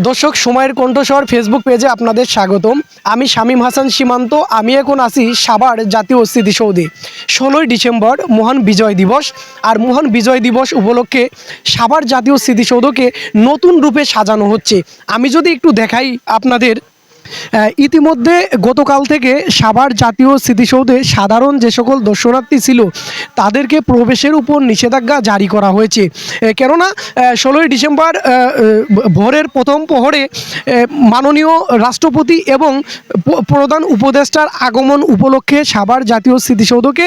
দর্শক, সময়ের কণ্ঠস্বর ফেসবুক পেজে আপনাদের স্বাগতম। আমি শামীম হাসান সীমান্ত। আমি এখন আছি সাভার জাতীয় স্মৃতিসৌধে। 16ই ডিসেম্বর মহান বিজয় দিবস। আর মহান বিজয় দিবস উপলক্ষে সাভার জাতীয় স্মৃতিসৌধকে নতুন রূপে সাজানো হচ্ছে। আমি যদি একটু দেখাই আপনাদের, ইতিমধ্যে গতকাল থেকে সাভার জাতীয় স্মৃতিসৌধে সাধারণ যে সকল দর্শনার্থী ছিল তাদেরকে প্রবেশের উপর নিষেধাজ্ঞা জারি করা হয়েছে। কেননা 16ই ডিসেম্বর ভোরের প্রথম প্রহরে মাননীয় রাষ্ট্রপতি এবং প্রধান উপদেষ্টার আগমন উপলক্ষে সাভার জাতীয় স্মৃতিসৌধকে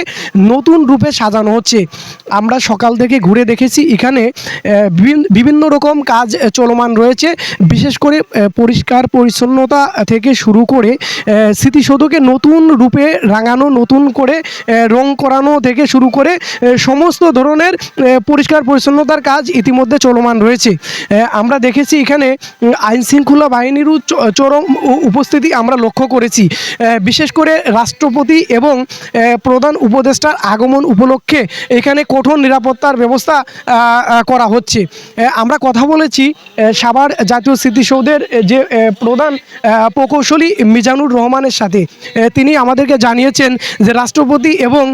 নতুন রূপে সাজানো হচ্ছে। আমরা সকাল থেকে ঘুরে দেখেছি, এখানে বিভিন্ন রকম কাজ চলমান রয়েছে। বিশেষ করে পরিষ্কার পরিচ্ছন্নতা থেকে শুরু করে স্মৃতিসৌধকে নতুন রূপে রাঙানো, নতুন করে রং করানো থেকে শুরু করে সমস্ত ধরনের পরিষ্কার পরিচ্ছন্নতার কাজ ইতিমধ্যে চলমান রয়েছে। আমরা দেখেছি এখানে আইনশৃঙ্খলা বাহিনীরও চরম উপস্থিতি আমরা লক্ষ্য করেছি। বিশেষ করে রাষ্ট্রপতি এবং প্রধান উপদেষ্টার আগমন উপলক্ষে এখানে কঠোর নিরাপত্তার ব্যবস্থা করা হচ্ছে। আমরা কথা বলেছি সাভার জাতীয় স্মৃতিসৌধের যে প্রধান প্রকৌশলী মিজানুর রহমানের সাথে। তিনি আমাদেরকে জানিয়েছেন যে রাষ্ট্রপতি এবং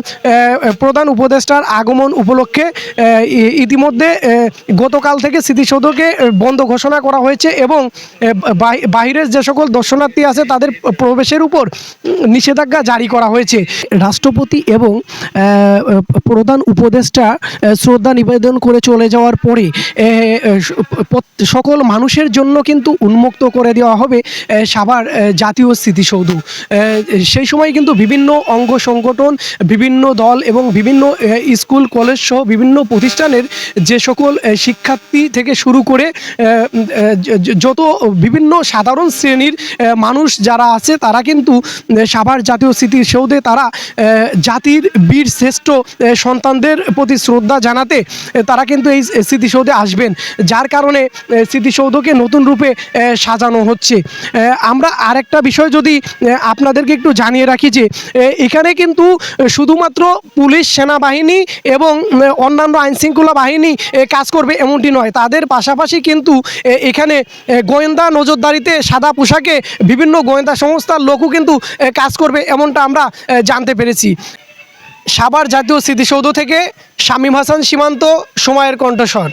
প্রধান উপদেষ্টার আগমন উপলক্ষে ইতিমধ্যে গতকাল থেকে স্মৃতিসৌধকে বন্ধ ঘোষণা করা হয়েছে এবং বাইরের যে সকল দর্শনার্থী আছে তাদের প্রবেশের উপর নিষেধাজ্ঞা জারি করা হয়েছে। রাষ্ট্রপতি এবং প্রধান উপদেষ্টা শ্রদ্ধা নিবেদন করে চলে যাওয়ার পরে সকল মানুষের জন্য কিন্তু উন্মুক্ত করে দেওয়া হবে সাভার জাতীয় স্মৃতিসৌধ। সেই সময় কিন্তু বিভিন্ন অঙ্গ সংগঠন, বিভিন্ন দল এবং বিভিন্ন স্কুল কলেজ সহ বিভিন্ন প্রতিষ্ঠানের যে সকল শিক্ষার্থী থেকে শুরু করে যত বিভিন্ন সাধারণ শ্রেণীর মানুষ যারা আছে তারা কিন্তু সাভার জাতীয় স্মৃতিসৌধে তারা জাতির বীর শ্রেষ্ঠ সন্তানদের প্রতি শ্রদ্ধা জানাতে তারা কিন্তু এই স্মৃতিসৌধে আসবেন, যার কারণে স্মৃতিসৌধকে নতুন রূপে সাজানো হচ্ছে। আমরা আরেকটা বিষয় যদি আপনাদেরকে একটু জানিয়ে রাখি যে এখানে কিন্তু শুধুমাত্র পুলিশ, সেনাবাহিনী এবং অন্যান্য আইনশৃঙ্খলা বাহিনী কাজ করবে এমনটি নয়। তাদের পাশাপাশি কিন্তু এখানে গোয়েন্দা নজরদারিতে সাদা পোশাকে বিভিন্ন গোয়েন্দা সংস্থার লোকও কিন্তু কাজ করবে এমনটা আমরা জানতে পেরেছি। সাভার জাতীয় স্মৃতিসৌধ থেকে শামীম হাসান সীমান্ত, সময়ের কণ্ঠস্বর।